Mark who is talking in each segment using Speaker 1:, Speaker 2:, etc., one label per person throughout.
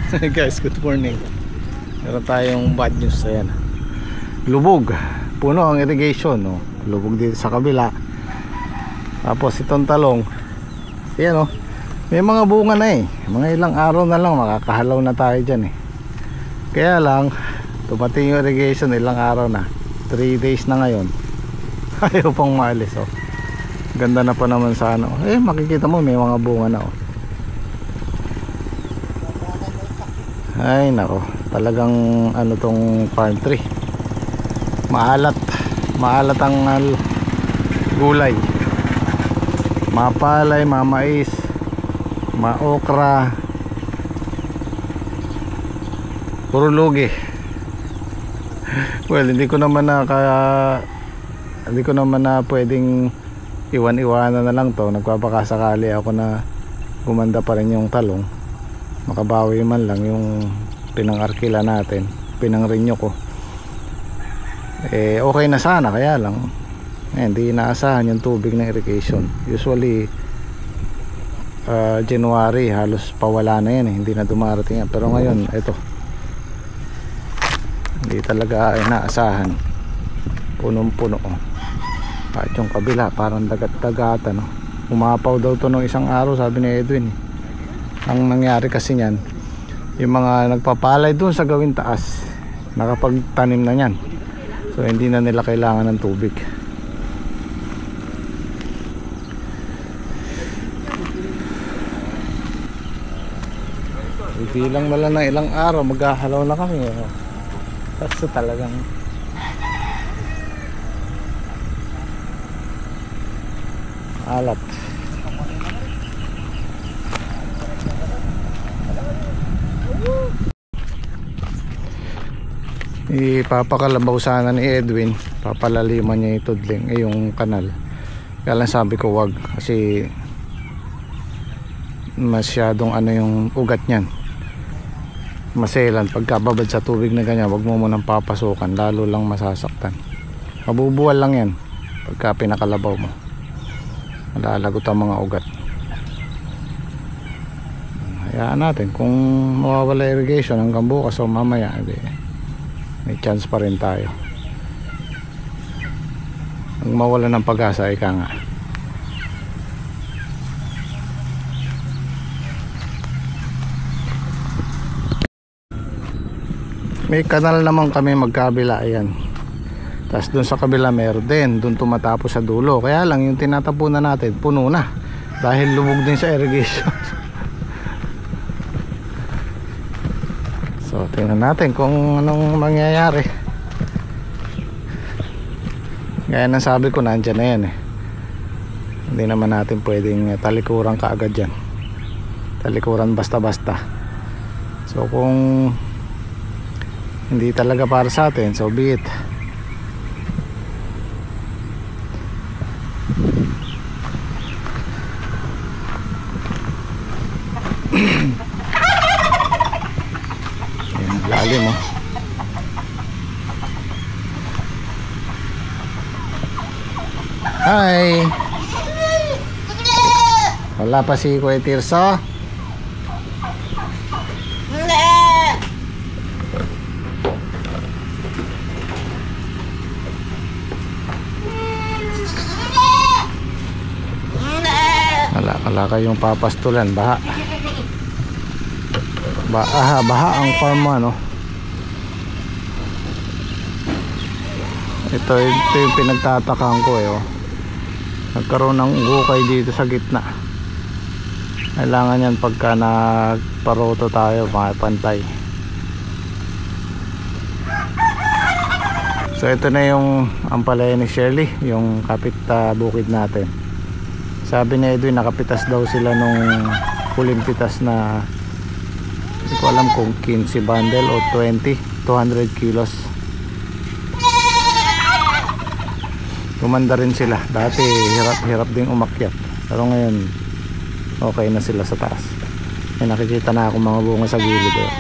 Speaker 1: Guys, good morning. Meron tayong bad news. Ayan, lubog, puno ang irrigation, no? Lubog dito sa kabila. Tapos itong talong, ayan, oh, may mga bunga na eh. Mga ilang araw na lang makakahalaw na tayo dyan eh. Kaya lang dumating yung irrigation, ilang araw na, 3 days na ngayon. Ayaw pang maalis, oh. Ganda na pa naman sa ano. Eh, makikita mo may mga bunga na, oh. Ay nako, talagang ano tong farm tree, maalat ang gulay, mapalay, mamais, maokra, puro lugi. Well, hindi ko naman na pwedeng iwan-iwanan na lang to. Nagpapakasakali ako na gumanda pa rin yung talong, makabawi man lang yung pinang-arkila natin, pinang-renew ko. Eh okay na sana, kaya lang hindi inaasahan yung tubig ng irrigation. Usually January halos pawala na yan eh, hindi na dumarating yan. Pero ngayon ito, hindi talaga inaasahan, punong-puno. At yung kabila parang dagat-dagatan, no? Umapaw daw to nung isang araw, sabi ni Edwin. Ang nangyari kasi niyan, yung mga nagpapalay doon sa gawing taas nakapagtanim na niyan, so hindi na nila kailangan ng tubig. Bilang na lang ng ilang araw maghahalaw na kami, oh. Kasi talagang alat. Ipapakalabaw sana ni Edwin, papalaliman niya yung tudling, yung kanal. Kaya lang sabi ko wag, kasi masyadong ano yung ugat niyan, maselan. Pagkababad sa tubig na ganyan, wag mo munang papasukan, lalo lang masasaktan. Mabubuwal lang yan pagka pinakalabaw mo, malalagot ang mga ugat. Hayaan natin, kung mawawala irrigation hanggang bukas o mamaya, may chance pa rin tayo. Ang mawala ng pag-asa, ika nga. May kanal naman kami magkabila, ayan. Tapos dun sa kabila meron din, dun tumatapos sa dulo. Kaya lang yung tinatapunan natin puno na, dahil lubog din sa irrigation. So tingnan natin kung anong mangyayari. Gaya ng sabi ko, nandyan na yan eh. Hindi naman natin pwedeng talikuran kaagad yan, talikuran basta-basta. So kung hindi talaga para sa atin, so be it. Lalim, oh. Hi. Wala pa si Kuya Tirso. Wala kayong papastulan, baha. Baha ang farm mo, ano. Ito yung pinagtatakaan ko eh, oh. Nagkaroon ng gukay dito sa gitna. Kailangan yan pagka nagparoto tayo, pantay. So ito na yung ampalaya ni Shirley, yung kapit bukid natin. Sabi ni Edwin, nakapitas daw sila nung huling pitas na, hindi ko alam kung 15 bundle o 200 kilos. Gumanda rin sila. Dati hirap din umakyat, pero ngayon okay na sila sa taas. May nakikita na ako mga bunga sa gilid, eh.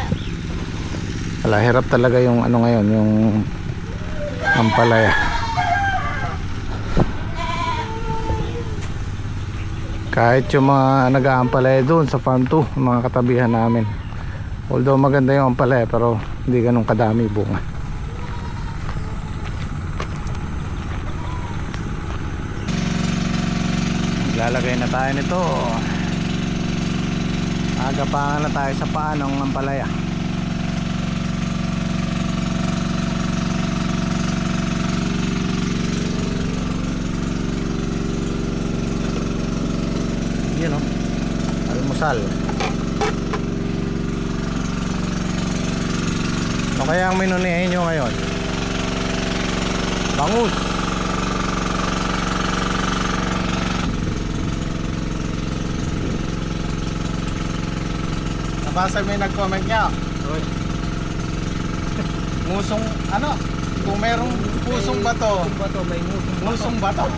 Speaker 1: Wala, hirap talaga yung ano ngayon, yung ampalaya. Kahit yung mga nag-aampalaya doon sa farm 2, mga katabihan namin, Although maganda yung ampalaya pero hindi ganun kadami bunga. Lalagay na tayo nito. Agapangan na tayo sa paa ng ampalaya. Yun o, almusal. Ano kaya ang minunihin nyo ngayon? Bangus. Nabasa may nag-comment niya. Musong ano? Kung merong pusong bato,
Speaker 2: May
Speaker 1: musong bato.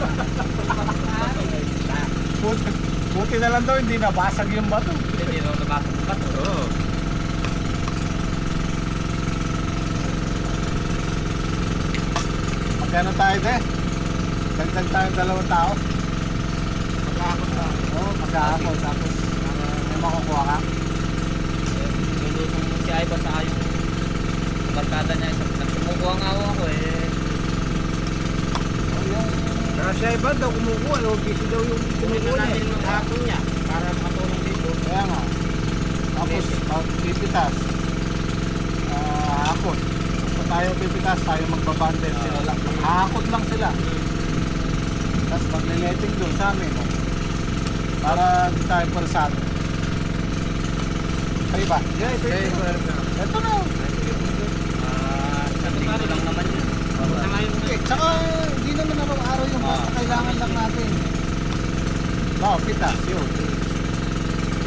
Speaker 1: Buti na lang daw hindi nabasag yung bato.
Speaker 2: Hindi na nabasag yung bato. Oo.
Speaker 1: Magkano tayo de? Dagdag tayong 2 tao.
Speaker 2: Magkakapot na.
Speaker 1: Oo, magkakapot. Tapos may makukuha ka.
Speaker 2: Lulutong mo si Ivan sa ayong barkada niya. Nagkumukuha nga ako eh.
Speaker 3: Kasi iba daw kumukuha, no? Busy daw yung kumukuha
Speaker 2: natin
Speaker 3: eh.
Speaker 2: ng hapon niya para makatulong dito.
Speaker 1: Kaya nga. Tapos pipitas. Hakot. Basta tayo pipitas, tayo magbabandel sila lang. Hakot lang sila. Tapos magne-netting doon sa amin. No? Para di tayo parsado. Kayo ba?
Speaker 3: Yeah,
Speaker 1: Ito na.
Speaker 2: Sa dito lang naman yun.
Speaker 1: Tsaka hindi naman araw-araw yung basta kailangan lang natin. No, pitas yun.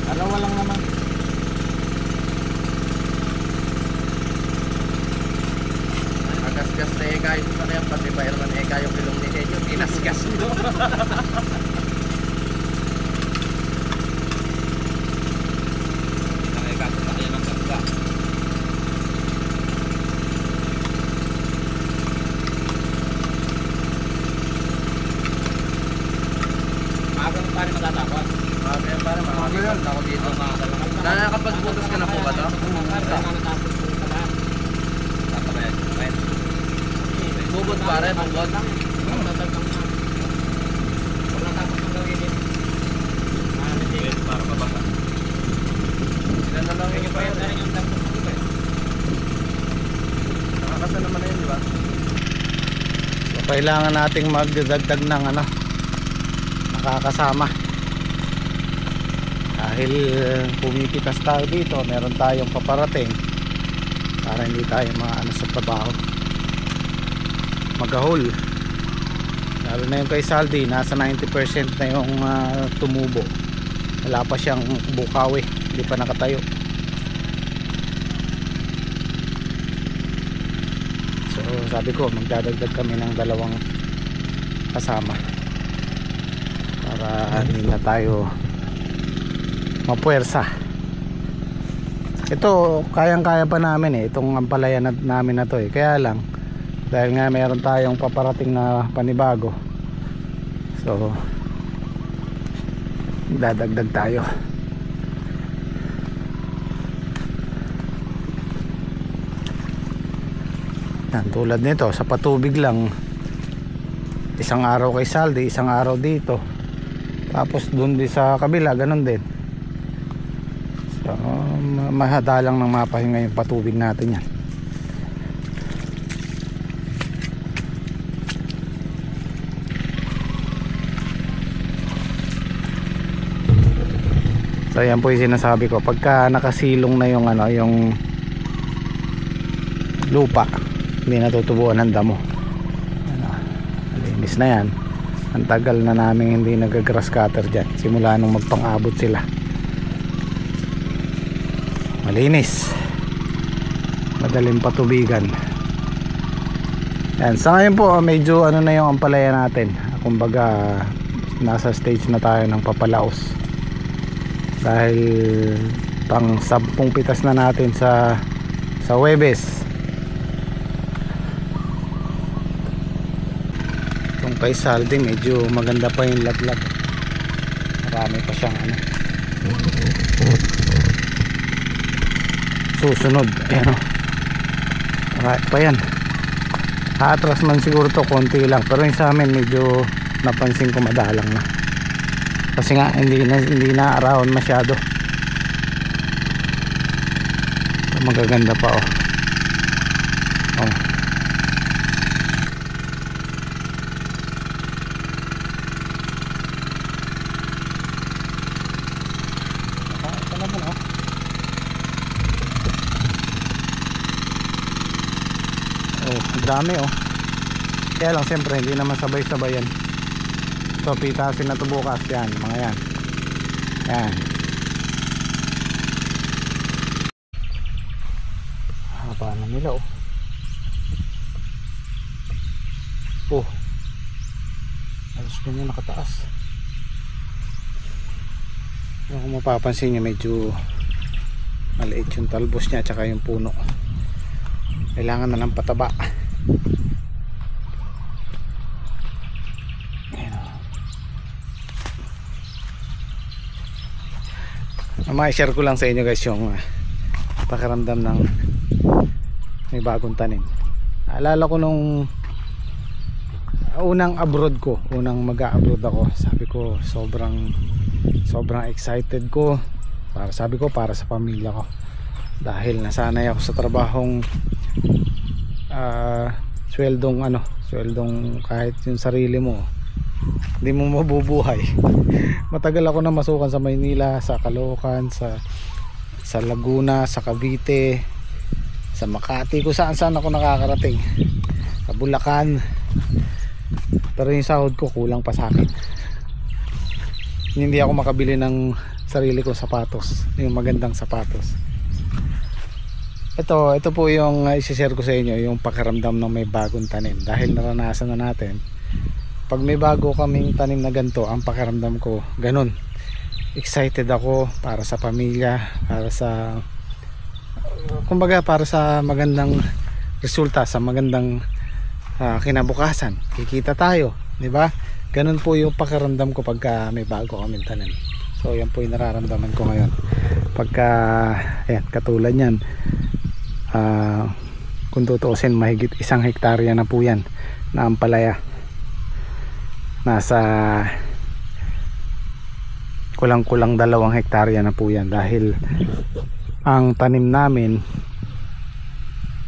Speaker 1: Dalawa lang naman.
Speaker 2: Magasgas na eka yung sa kaya pati ba naman eka yung pilong ni Henyo. Kinasgas mo. Ang eka sa kaya ng gagga. Magang pa rin matatapos.
Speaker 3: Kaya para
Speaker 2: Makakalimutan ako dito.
Speaker 3: Nakakapagbutas ka na po ba to?
Speaker 2: Bubot pare, bubot. Para mabasa.
Speaker 3: Ilan na lang yung
Speaker 2: Kaya tayo yung tapos ng iba.
Speaker 3: nakakasa naman na yun, di ba?
Speaker 1: So, kailangan nating magdadagdag ng nakakasama. Dahil pumipitas tayo dito, meron tayong paparating para hindi tayo maano sa trabaho. Magahol. Lalo na yung kay Saldi, nasa 90% na yung tumubo. Wala pa siyang bukawi, hindi pa nakatayo. So sabi ko, magdadagdag kami ng 2 kasama para hindi na tayo mapuwersa. Ito kayang-kaya pa namin itong ampalaya namin na to kaya lang dahil nga meron tayong paparating na panibago, so dadagdag tayo. Tulad nito sa patubig lang, isang araw kay Saldi, isang araw dito, tapos dun din sa kabila ganun din. So mahadalang ng mapahinga yung patubig natin yan. So yan po yung sinasabi ko, pagka nakasilong na yung yung lupa, hindi natutubuan ng damo. Malinis na yan. Ang tagal na namin hindi nag-grass cutter dyan, simula nung magpang-abot sila. Malinis, madaling patubigan. Yan, sa ngayon po medyo na yung ampalaya natin, kumbaga nasa stage na tayo ng papalaos dahil pang 10 pitas na natin sa Huwebes. Itong kay Saldi medyo maganda pa yung laglag, marami pa siyang susunod. Ayan o, marami pa yan. Atras man siguro to konti lang, pero yung sa amin medyo napansin ko madalang na kasi nga hindi na arawan masyado. Magaganda pa oh. Oh. Ito naman oh. Oh, dami oh. Kaya lang siyempre hindi naman sabay-sabay yan. So pitasin na to bukas yan, mga yan. Yan. Haba na nila oh. Oh. Alas ko nyo nakataas. Kung mapapansin nyo medyo maliit yung talbos niya at saka yung puno. Kailangan na ng pataba. Ma-share ko lang sa inyo guys yung pakiramdam ng may bagong tanim. Alala ko nung unang mag-a-abroad ako, sabi ko sobrang excited ko para sa pamilya ko, dahil nasanay ako sa trabahong sweldong kahit yung sarili mo hindi mo mabubuhay. Matagal ako na masukan sa Maynila, sa Caloocan, sa Laguna, sa Cavite, sa Makati, kung saan ako nakakarating, sa Bulacan, pero yung sahod ko kulang pa sa akin. Hindi ako makabili ng sarili kong sapatos, yung magandang sapatos. Ito po yung i-share ko sa inyo, yung pakiramdam ng may bagong tanim, dahil naranasan na natin. Pag may bago kaming tanim na ganito, ang pakiramdam ko ganun. Excited ako para sa pamilya, para sa magandang resulta, sa magandang kinabukasan. Kikita tayo, di ba? Ganun po yung pakiramdam ko pagka may bago kaming tanim. So yan po yung nararamdaman ko ngayon. Pagka ayan, katulad yan, kung tutuusin, mahigit 1 hektarya na po yan na ampalaya. Nasa kulang-kulang 2 hektarya na po yan, dahil ang tanim namin,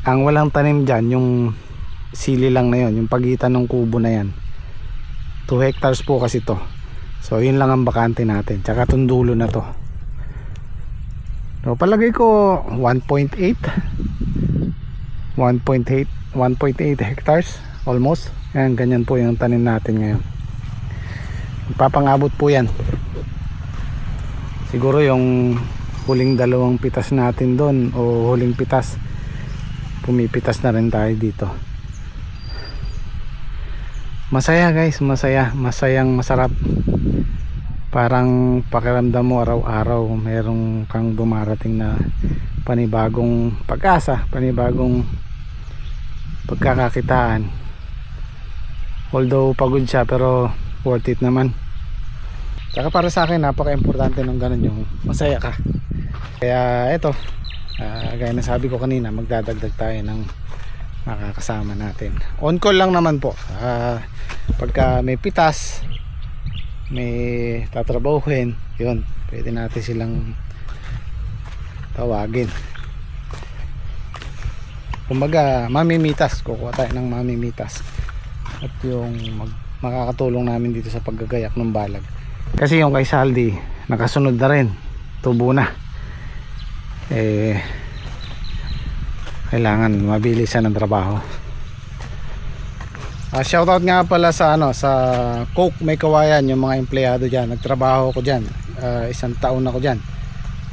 Speaker 1: ang walang tanim dyan yung sili lang na yon, yung pagitan ng kubo na yan. 2 hectares po kasi to, so yun lang ang bakante natin, tsaka itong dulo na to. So palagay ko 1.8 hectares almost. Yan, ganyan po yung tanim natin ngayon. Papangabot po yan. Siguro yung huling 2 pitas natin doon, o huling pitas, pumipitas na rin tayo dito. Masaya guys, masayang masarap. Parang pakiramdam mo araw-araw merong kang dumarating na panibagong pag-asa, panibagong pagkakakitaan. Although pagod siya, pero worth it naman. Saka para sa akin napaka-importante ng ganun, yung masaya ka. Kaya eto, gaya na sabi ko kanina, magdadagdag tayo ng makakasama natin. On call lang naman po. Pagka may pitas, may tatrabahuhin, yun, pwede natin silang tawagin. Kumbaga mamimitas, kukuha tayo ng mamimitas, at yung makakatulong namin dito sa paggagayak ng balag. Kasi yung kay Saldi nakasunod na rin, tubo na, kailangan mabilis siya ng trabaho. Shoutout nga pala sa sa Coke May Kawayan, yung mga empleyado dyan. Nagtrabaho ko dyan, 1 taon ako dyan.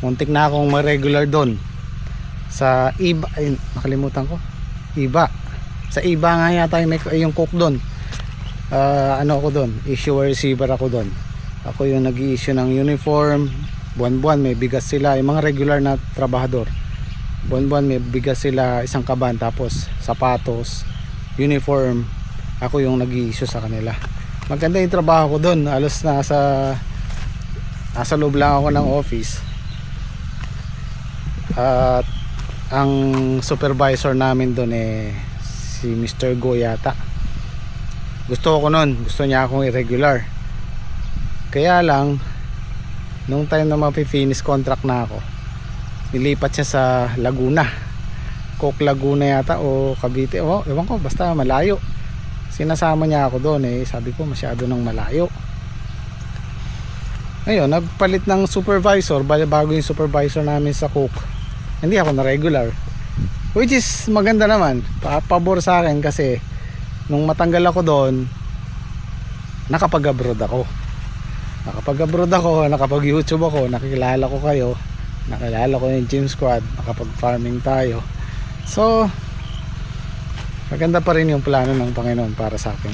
Speaker 1: Muntik na akong ma-regular doon sa IBA, ay nakalimutan ko, IBA. Sa IBA nga yata yung Coke doon. Ako doon, issuer receiver ako doon. Ako yung nag-i-issue ng uniform. Buwan-buwan may bigas sila, yung mga regular na trabahador. Buwan-buwan may bigas sila 1 kaban, tapos sapatos, uniform. Ako yung nag-i-issue sa kanila. Maganda yung trabaho ko doon. Alos nasa loob lang ako ng office. At ang supervisor namin doon si Mr. Go yata. Gusto niya akong irregular. Kaya lang nung time na mapi-finish contract na ako, nilipat siya sa Laguna, Coke Laguna yata o Cavite, ewan ko, basta malayo. Sinasama niya ako doon sabi ko masyado nang malayo. Ngayon nagpalit ng supervisor, bago yung supervisor namin sa Coke, hindi ako na regular, which is maganda naman, pabor sa akin kasi nung matanggal ako doon, nakapag-abroad ako, nakapag-YouTube ako, nakilala ko kayo, nakilala ko yung Gym Squad, nakapag-farming tayo. So maganda pa rin yung plano ng Panginoon para sa akin.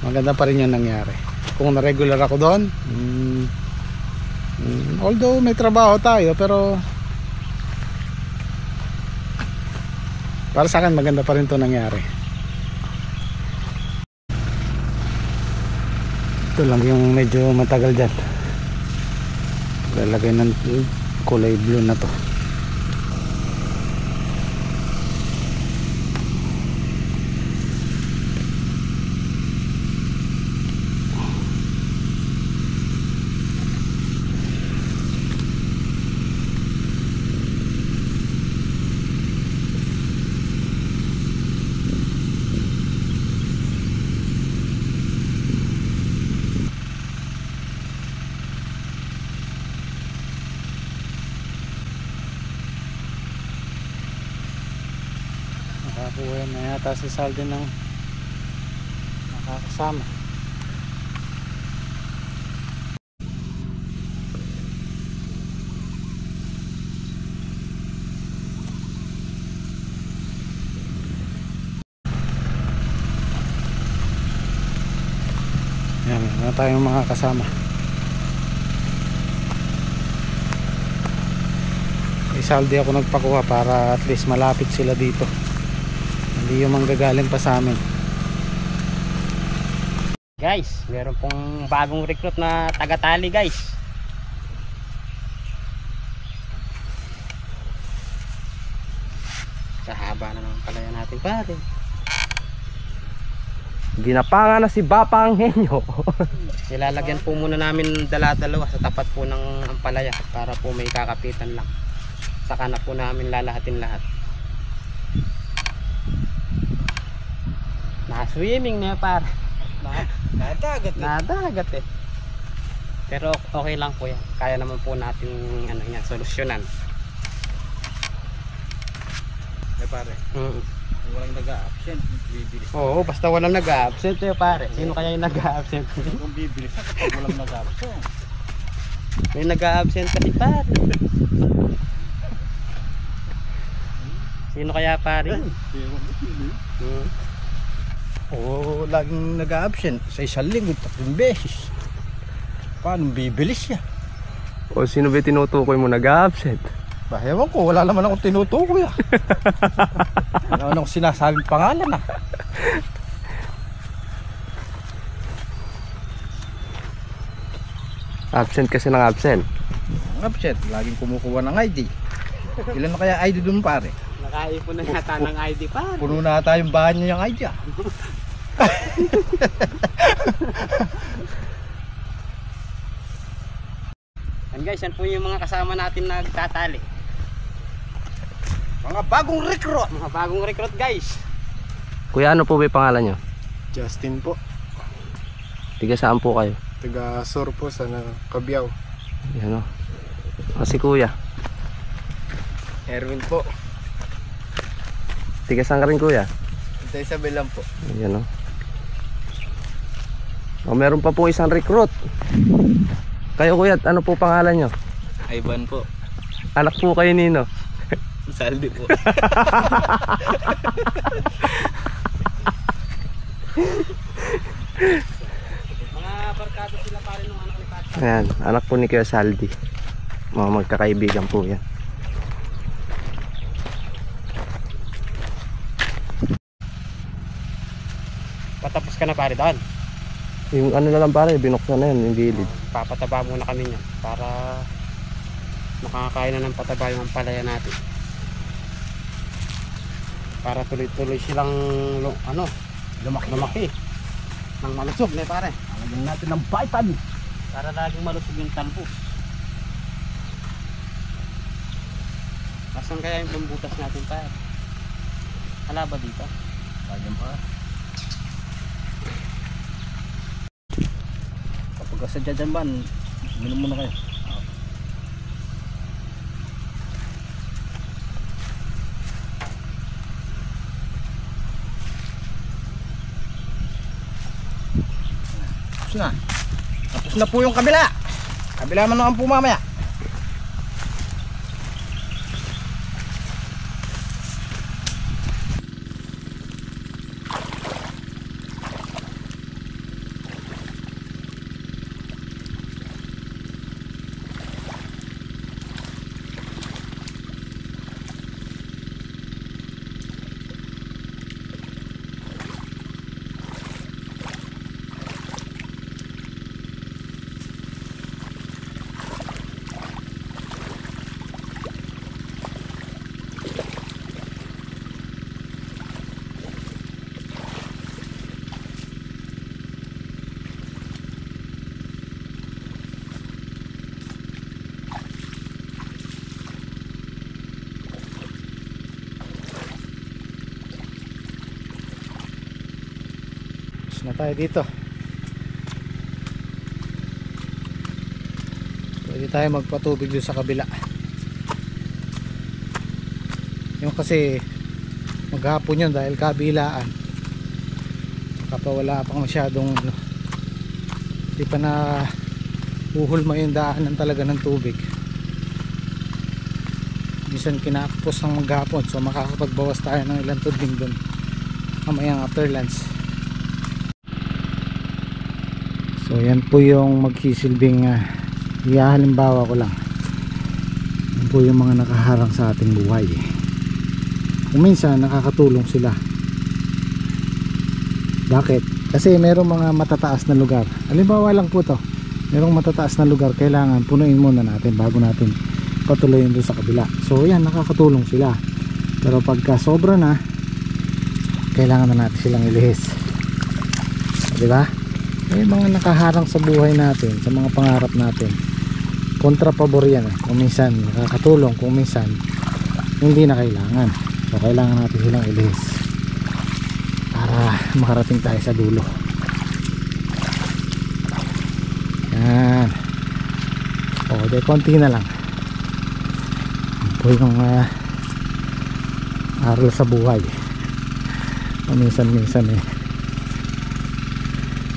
Speaker 1: Maganda pa rin yung nangyari. Kung na-regular ako doon, although may trabaho tayo, pero para sa akin maganda pa rin ito nangyari. Ito lang yung medyo matagal dyan. Lalagay ng kulay blue na to. Nakakuha na yata si Saldi ng nakakasama. Yan, na tayong mga kasama. Saldi ako nagpakuha para at least malapit sila dito, hindi yung manggagaling pa sa amin.
Speaker 4: Guys, meron pong bagong recruit na taga-tali guys. Sa haba na naman pala yan natin pare.
Speaker 3: Ginapangan na si Bapa Anghenyo.
Speaker 4: Nilalagyan po muna namin dala-dalawa sa tapat po ng ampalaya para po may kakapitan lang. Saka na po namin lalahatin lahat. Naka-swimming na par. Nadagat eh. Pero okay lang po yan. Kaya naman po natin solusyonan.
Speaker 2: Pare. Walang nag-a-absent, bibilis.
Speaker 4: Oo, basta walang nag-a-absent pare. Sino kaya yung nag-a-absent?
Speaker 2: Kung bibilis na kapag walang nag-a-absent.
Speaker 4: May nag-a-absent kasi pare. Sino kaya pare?
Speaker 3: Oo, laging nag-a-absent sa isang linggo, 3 beses. Paano bibilis siya?
Speaker 5: O sino ba tinutukoy mo nag-a-absent?
Speaker 3: Ewan ko, wala naman akong tinutukoy ah. Wala naman akong sinasabing pangalan ah.
Speaker 5: Absent kasi ng absent.
Speaker 3: Absent, laging kumukuha ng ID. Ilan na kaya ID dun pare?
Speaker 4: Nakaipon na yata ng ID pare.
Speaker 3: Puno na ata yung bahan niya yung ID ah.
Speaker 4: Yan guys, yan po yung mga kasama natin na nagtatali.
Speaker 3: Mga bagong recruit.
Speaker 4: Mga bagong recruit guys.
Speaker 5: Kuya, ano po ba yung pangalan nyo?
Speaker 6: Justin po,
Speaker 5: Tiga saan po kayo?
Speaker 6: taga Sur po sa Cabiao.
Speaker 5: Yan o. Si kuya.
Speaker 6: Erwin po,
Speaker 5: Tiga saan ka rin kuya?
Speaker 6: sa Isabel lang po.
Speaker 5: Yan o. Meron pa po isang recruit. Kayo kuya, ano po pangalan nyo?
Speaker 2: Ivan po.
Speaker 5: Anak po kayo nino?
Speaker 2: Saldi po.
Speaker 4: Mga barkado sila pare nung anak ni Pata.
Speaker 5: Ayan, anak po ni Kuya Saldi. Mga magkakaibigan po yan.
Speaker 4: Patapos ka na pare doon.
Speaker 5: Yung ano na lang pare, binuksan na yan, yung gilid.
Speaker 4: Papataba muna kami niyan para makakain na ng pataba yung ampalaya natin para tuloy-tuloy silang lumaki ng malusog na pare.
Speaker 3: Lagyan natin ng vitamin.
Speaker 4: Para laging malusog yung talbo. Asan kaya yung pambutas natin pa? Hala ba dito?
Speaker 3: Lagyan pa. Kapag kasadya dyan ba, minom muna kayo. Tapos na. Tapos na po yung kabila. Kabila man naman po mamaya.
Speaker 1: Na tayo dito. Pwede tayo magpatubig doon sa kabila. Yung kasi maghapon yun dahil kabilaan. Kapag wala pang masyadong di pa na uhulma yung daanan talaga ng tubig. Minsan kinakapos ng maghapon, so makakapagbawas tayo ng ilang tubig doon mamayang after lunch. So yan po yung magsisilbing halimbawa ko lang. Yan po yung mga nakaharang sa ating buhay. Kung minsan nakakatulong sila. Bakit? Kasi merong mga matataas na lugar. Halimbawa lang po to. Merong matataas na lugar, kailangan punuin muna natin bago natin patuloyin doon sa kabila. So yan, nakakatulong sila. Pero pagka sobra na, kailangan na natin silang ilihis. Diba? May mga nakaharang sa buhay natin, sa mga pangarap natin. Kontrapabor yan. Kung minsan nakakatulong, kung minsan hindi na kailangan. So kailangan natin silang ilihis para makarating tayo sa dulo. Yan. O, de konti na lang. Yan po yung aral sa buhay. Minsan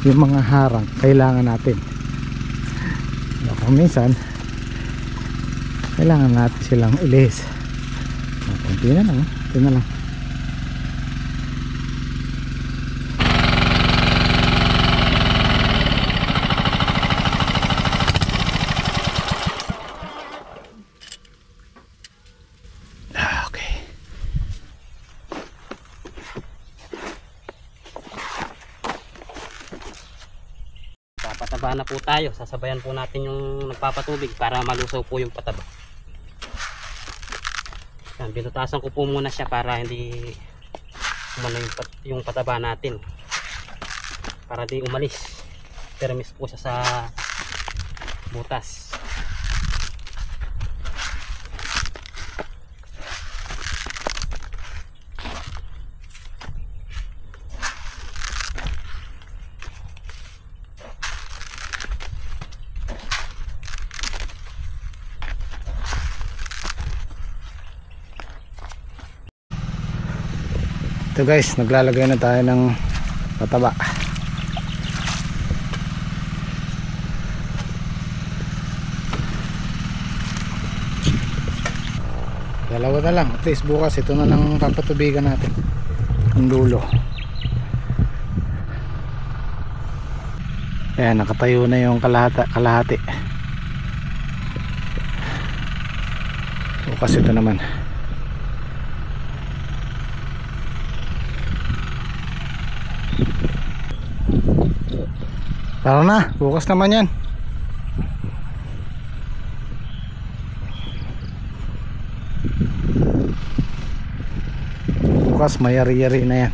Speaker 1: yung mga harang kailangan natin. Kung minsan kailangan natin silang ilihis. Kunti na lang, ito na lang.
Speaker 4: Pataba na po tayo. Sasabayan po natin yung nagpapatubig para malusaw po yung pataba. Yan, binutasan ko po muna siya para hindi umano yung pataba natin. Para di umalis. Termis po siya sa butas.
Speaker 1: Ito guys, naglalagay na tayo ng pataba. Dalawa na lang, at least bukas ito na lang papatubigan natin ang dulo. Ayan, nakatayo na yung kalahati. Bukas ito naman. Tara na, bukas naman yan. bukas mayari-yari na yan.